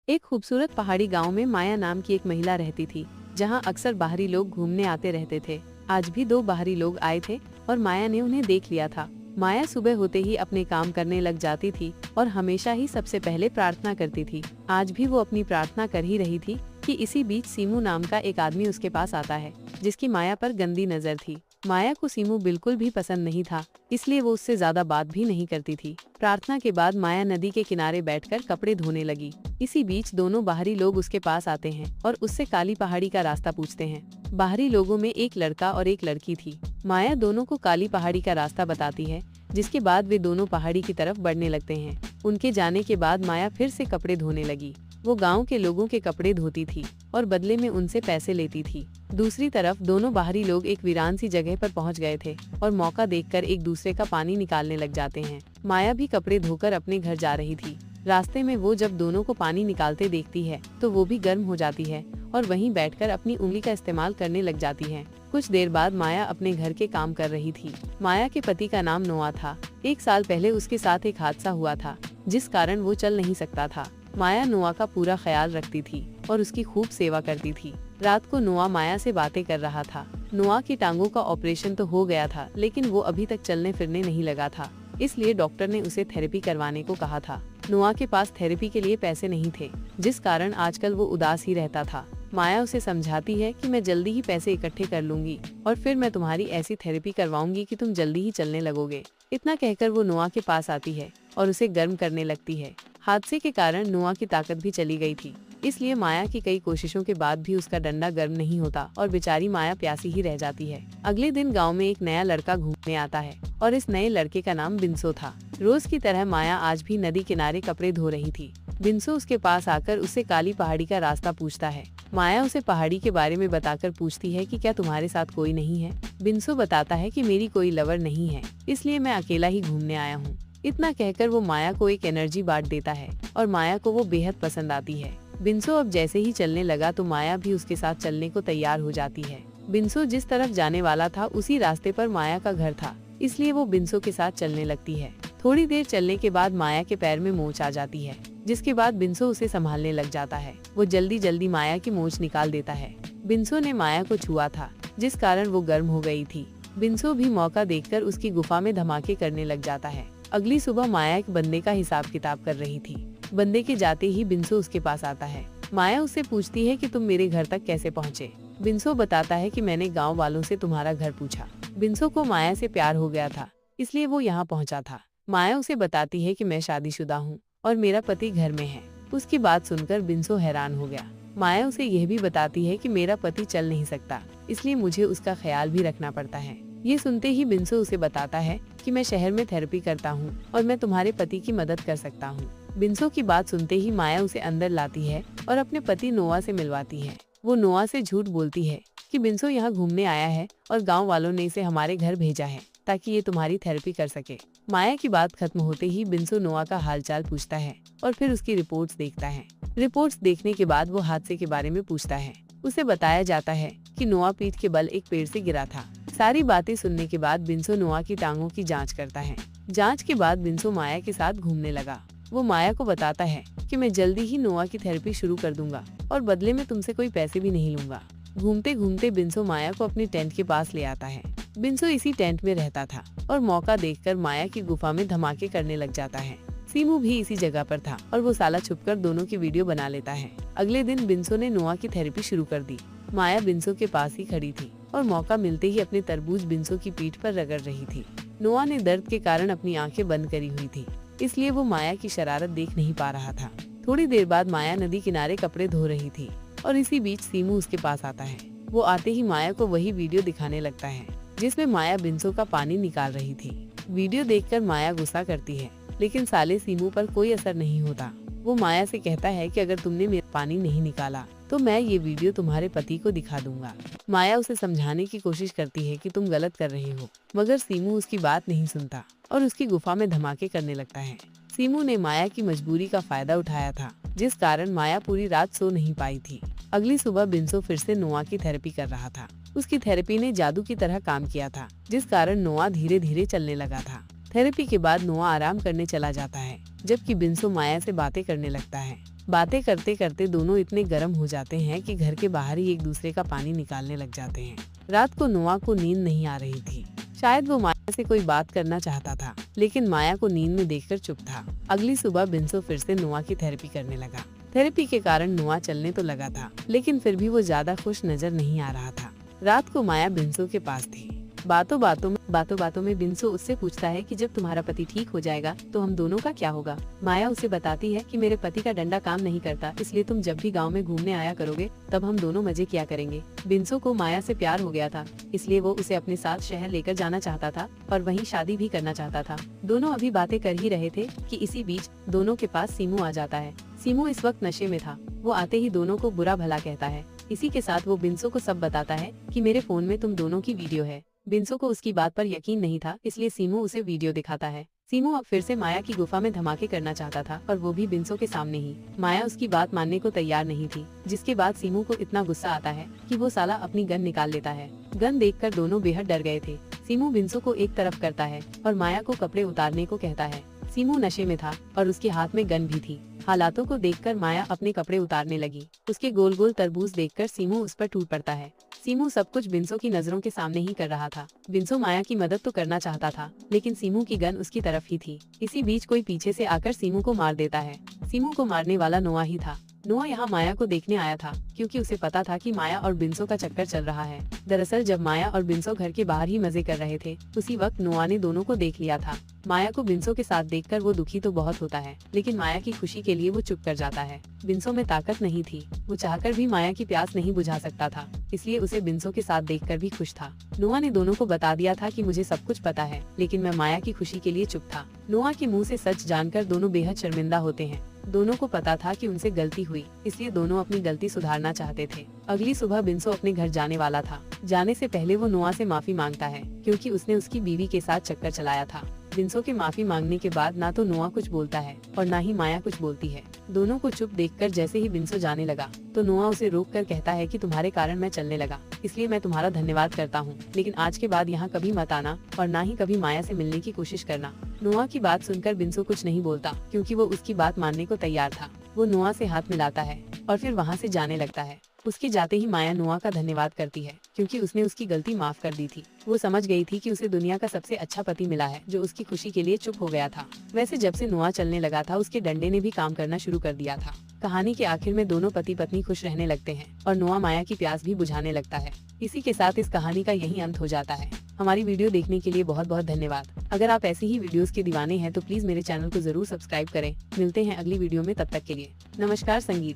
एक खूबसूरत पहाड़ी गांव में माया नाम की एक महिला रहती थी, जहां अक्सर बाहरी लोग घूमने आते रहते थे। आज भी दो बाहरी लोग आए थे और माया ने उन्हें देख लिया था। माया सुबह होते ही अपने काम करने लग जाती थी और हमेशा ही सबसे पहले प्रार्थना करती थी। आज भी वो अपनी प्रार्थना कर ही रही थी कि इसी बीच सीमू नाम का एक आदमी उसके पास आता है, जिसकी माया पर गंदी नजर थी। माया को सीमू बिल्कुल भी पसंद नहीं था, इसलिए वो उससे ज्यादा बात भी नहीं करती थी। प्रार्थना के बाद माया नदी के किनारे बैठकर कपड़े धोने लगी। इसी बीच दोनों बाहरी लोग उसके पास आते हैं और उससे काली पहाड़ी का रास्ता पूछते हैं। बाहरी लोगों में एक लड़का और एक लड़की थी। माया दोनों को काली पहाड़ी का रास्ता बताती है, जिसके बाद वे दोनों पहाड़ी की तरफ बढ़ने लगते हैं। उनके जाने के बाद माया फिर से कपड़े धोने लगी। वो गांव के लोगों के कपड़े धोती थी और बदले में उनसे पैसे लेती थी। दूसरी तरफ दोनों बाहरी लोग एक वीरान सी जगह पर पहुंच गए थे और मौका देखकर एक दूसरे का पानी निकालने लग जाते हैं। माया भी कपड़े धोकर अपने घर जा रही थी। रास्ते में वो जब दोनों को पानी निकालते देखती है तो वो भी गर्म हो जाती है और वहीं बैठकर अपनी उंगली का इस्तेमाल करने लग जाती है। कुछ देर बाद माया अपने घर के काम कर रही थी। माया के पति का नाम नोआ था। 1 साल पहले उसके साथ एक हादसा हुआ था, जिस कारण वो चल नहीं सकता था। माया नोआ का पूरा ख्याल रखती थी और उसकी खूब सेवा करती थी। रात को नोआ माया से बातें कर रहा था। नोआ की टांगों का ऑपरेशन तो हो गया था, लेकिन वो अभी तक चलने फिरने नहीं लगा था, इसलिए डॉक्टर ने उसे थेरेपी करवाने को कहा था। नोआ के पास थेरेपी के लिए पैसे नहीं थे, जिस कारण आजकल वो उदास ही रहता था। माया उसे समझाती है कि मैं जल्दी ही पैसे इकट्ठे कर लूंगी और फिर मैं तुम्हारी ऐसी थेरेपी करवाऊंगी कि तुम जल्दी ही चलने लगोगे। इतना कहकर वो नोआ के पास आती है और उसे गर्म करने लगती है। हादसे के कारण नोआ की ताकत भी चली गई थी, इसलिए माया की कई कोशिशों के बाद भी उसका डंडा गर्म नहीं होता और बेचारी माया प्यासी ही रह जाती है। अगले दिन गांव में एक नया लड़का घूमने आता है और इस नए लड़के का नाम बिंसो था। रोज की तरह माया आज भी नदी किनारे कपड़े धो रही थी। बिंसो उसके पास आकर उससे काली पहाड़ी का रास्ता पूछता है। माया उसे पहाड़ी के बारे में बताकर पूछती है कि क्या तुम्हारे साथ कोई नहीं है। बिंसो बताता है कि मेरी कोई लवर नहीं है, इसलिए मैं अकेला ही घूमने आया हूँ। इतना कहकर वो माया को एक एनर्जी बांट देता है और माया को वो बेहद पसंद आती है। बिंसो अब जैसे ही चलने लगा तो माया भी उसके साथ चलने को तैयार हो जाती है। बिंसो जिस तरफ जाने वाला था उसी रास्ते पर माया का घर था, इसलिए वो बिंसो के साथ चलने लगती है। थोड़ी देर चलने के बाद माया के पैर में मोच आ जाती है, जिसके बाद बिंसो उसे संभालने लग जाता है। वो जल्दी जल्दी माया की मोच निकाल देता है। बिंसो ने माया को छुआ था, जिस कारण वो गर्म हो गई थी। बिंसो भी मौका देखकर उसकी गुफा में धमाके करने लग जाता है। अगली सुबह माया एक बंदे का हिसाब किताब कर रही थी। बंदे के जाते ही बिंसो उसके पास आता है। माया उससे पूछती है कि तुम मेरे घर तक कैसे पहुँचे। बिंसो बताता है कि मैंने गाँव वालों से तुम्हारा घर पूछा। बिंसो को माया से प्यार हो गया था, इसलिए वो यहाँ पहुँचा था। माया उसे बताती है कि मैं शादीशुदा हूँ और मेरा पति घर में है। उसकी बात सुनकर बिंसो हैरान हो गया। माया उसे यह भी बताती है कि मेरा पति चल नहीं सकता, इसलिए मुझे उसका ख्याल भी रखना पड़ता है। ये सुनते ही बिंसो उसे बताता है कि मैं शहर में थेरेपी करता हूँ और मैं तुम्हारे पति की मदद कर सकता हूँ। बिंसो की बात सुनते ही माया उसे अंदर लाती है और अपने पति नोआ से मिलवाती है। वो नोआ से झूठ बोलती है कि बिंसो यहाँ घूमने आया है और गाँव वालों ने इसे हमारे घर भेजा है ताकि ये तुम्हारी थेरेपी कर सके। माया की बात खत्म होते ही बिंसो नोआ का हालचाल पूछता है और फिर उसकी रिपोर्ट्स देखता है। रिपोर्ट्स देखने के बाद वो हादसे के बारे में पूछता है। उसे बताया जाता है कि नोआ पीठ के बल एक पेड़ से गिरा था। सारी बातें सुनने के बाद बिंसो नोआ की टांगों की जांच करता है। जांच के बाद बिंसो माया के साथ घूमने लगा। वो माया को बताता है कि मैं जल्दी ही नोआ की थेरेपी शुरू कर दूंगा और बदले में तुमसे कोई पैसे भी नहीं लूंगा। घूमते घूमते बिंसो माया को अपने टेंट के पास ले आता है। बिंसो इसी टेंट में रहता था और मौका देखकर माया की गुफा में धमाके करने लग जाता है। सीमू भी इसी जगह पर था और वो साला छुपकर दोनों की वीडियो बना लेता है। अगले दिन बिंसो ने नोआ की थेरेपी शुरू कर दी। माया बिंसो के पास ही खड़ी थी और मौका मिलते ही अपनी तरबूज बिंसो की पीठ पर रगड़ रही थी। नोआ ने दर्द के कारण अपनी आंखें बंद करी हुई थी, इसलिए वो माया की शरारत देख नहीं पा रहा था। थोड़ी देर बाद माया नदी किनारे कपड़े धो रही थी और इसी बीच सीमू उसके पास आता है। वो आते ही माया को वही वीडियो दिखाने लगता है, जिसमें माया बिंसो का पानी निकाल रही थी। वीडियो देखकर माया गुस्सा करती है, लेकिन साले सीमू पर कोई असर नहीं होता। वो माया से कहता है कि अगर तुमने मेरा पानी नहीं निकाला तो मैं ये वीडियो तुम्हारे पति को दिखा दूंगा। माया उसे समझाने की कोशिश करती है कि तुम गलत कर रहे हो, मगर सीमू उसकी बात नहीं सुनता और उसकी गुफा में धमाके करने लगता है। सीमू ने माया की मजबूरी का फायदा उठाया था, जिस कारण माया पूरी रात सो नहीं पाई थी। अगली सुबह बिंसो फिर से नोआ की थेरेपी कर रहा था। उसकी थेरेपी ने जादू की तरह काम किया था, जिस कारण नोआ धीरे धीरे चलने लगा था। थेरेपी के बाद नोआ आराम करने चला जाता है, जबकि बिंसो माया से बातें करने लगता है। बातें करते करते दोनों इतने गर्म हो जाते हैं कि घर के बाहर ही एक दूसरे का पानी निकालने लग जाते हैं। रात को नोआ को नींद नहीं आ रही थी। शायद वो माया से कोई बात करना चाहता था, लेकिन माया को नींद में देखकर चुप था। अगली सुबह बिन्सो फिर से नोआ की थेरेपी करने लगा। थेरेपी के कारण नोआ चलने तो लगा था, लेकिन फिर भी वो ज्यादा खुश नजर नहीं आ रहा था। रात को माया बिन्सो के पास थी। बातों बातों में बिन्सो उससे पूछता है कि जब तुम्हारा पति ठीक हो जाएगा तो हम दोनों का क्या होगा। माया उसे बताती है कि मेरे पति का डंडा काम नहीं करता, इसलिए तुम जब भी गांव में घूमने आया करोगे तब हम दोनों मजे किया करेंगे। बिन्सो को माया से प्यार हो गया था, इसलिए वो उसे अपने साथ शहर लेकर जाना चाहता था और वहीं शादी भी करना चाहता था। दोनों अभी बातें कर ही रहे थे कि इसी बीच दोनों के पास सीमू आ जाता है। सीमू इस वक्त नशे में था। वो आते ही दोनों को बुरा भला कहता है। इसी के साथ वो बिन्सो को सब बताता है कि मेरे फोन में तुम दोनों की वीडियो है। बिन्सो को उसकी बात पर यकीन नहीं था, इसलिए सीमू उसे वीडियो दिखाता है। सीमू अब फिर से माया की गुफा में धमाके करना चाहता था, और वो भी बिन्सो के सामने ही। माया उसकी बात मानने को तैयार नहीं थी, जिसके बाद सीमू को इतना गुस्सा आता है कि वो साला अपनी गन निकाल लेता है। गन देखकर दोनों बेहद डर गए थे। सीमू बिन्सो को एक तरफ करता है और माया को कपड़े उतारने को कहता है। सीमू नशे में था और उसके हाथ में गन भी थी। हालातों को देखकर माया अपने कपड़े उतारने लगी। उसके गोल गोल तरबूज देखकर सीमू उस पर टूट पड़ता है। सीमू सब कुछ बिन्सो की नजरों के सामने ही कर रहा था। बिन्सो माया की मदद तो करना चाहता था, लेकिन सीमू की गन उसकी तरफ ही थी। इसी बीच कोई पीछे से आकर सीमू को मार देता है। सीमू को मारने वाला नोआ ही था। नोआ यहाँ माया को देखने आया था, क्योंकि उसे पता था कि माया और बिन्सो का चक्कर चल रहा है। दरअसल जब माया और बिन्सो घर के बाहर ही मजे कर रहे थे, उसी वक्त नोआ ने दोनों को देख लिया था। माया को बिन्सो के साथ देखकर वो दुखी तो बहुत होता है, लेकिन माया की खुशी के लिए वो चुप कर जाता है। बिन्सो में ताकत नहीं थी, वो चाहकर भी माया की प्यास नहीं बुझा सकता था, इसलिए उसे बिन्सो के साथ देखकर भी खुश था। नोआ ने दोनों को बता दिया था कि मुझे सब कुछ पता है, लेकिन मैं माया की खुशी के लिए चुप था। नोआ के मुँह से सच जानकर दोनों बेहद शर्मिंदा होते हैं। दोनों को पता था कि उनसे गलती हुई, इसलिए दोनों अपनी गलती सुधारना चाहते थे। अगली सुबह बिन्सो अपने घर जाने वाला था। जाने से पहले वो नोआ से माफी मांगता है, क्योंकि उसने उसकी बीवी के साथ चक्कर चलाया था। बिन्सो के माफी मांगने के बाद ना तो नोआ कुछ बोलता है और ना ही माया कुछ बोलती है। दोनों को चुप देखकर जैसे ही बिन्सो जाने लगा, तो नोआ उसे रोक कर कहता है कि तुम्हारे कारण मैं चलने लगा, इसलिए मैं तुम्हारा धन्यवाद करता हूँ, लेकिन आज के बाद यहाँ कभी मत आना और ना ही कभी माया से मिलने की कोशिश करना। नोआ की बात सुनकर बिन्सो कुछ नहीं बोलता, क्योंकि वो उसकी बात मानने को तैयार था। वो नोआ से हाथ मिलाता है और फिर वहाँ से जाने लगता है। उसके जाते ही माया नोआ का धन्यवाद करती है, क्योंकि उसने उसकी गलती माफ कर दी थी। वो समझ गई थी कि उसे दुनिया का सबसे अच्छा पति मिला है, जो उसकी खुशी के लिए चुप हो गया था। वैसे जब से नोआ चलने लगा था, उसके डंडे ने भी काम करना शुरू कर दिया था। कहानी के आखिर में दोनों पति पत्नी खुश रहने लगते हैं और नोआ माया की प्यास भी बुझाने लगता है। इसी के साथ इस कहानी का यही अंत हो जाता है। हमारी वीडियो देखने के लिए बहुत बहुत धन्यवाद। अगर आप ऐसे ही वीडियोस के दीवाने हैं तो प्लीज मेरे चैनल को जरूर सब्सक्राइब करें। मिलते हैं अगली वीडियो में, तब तक के लिए नमस्कार। संगीत।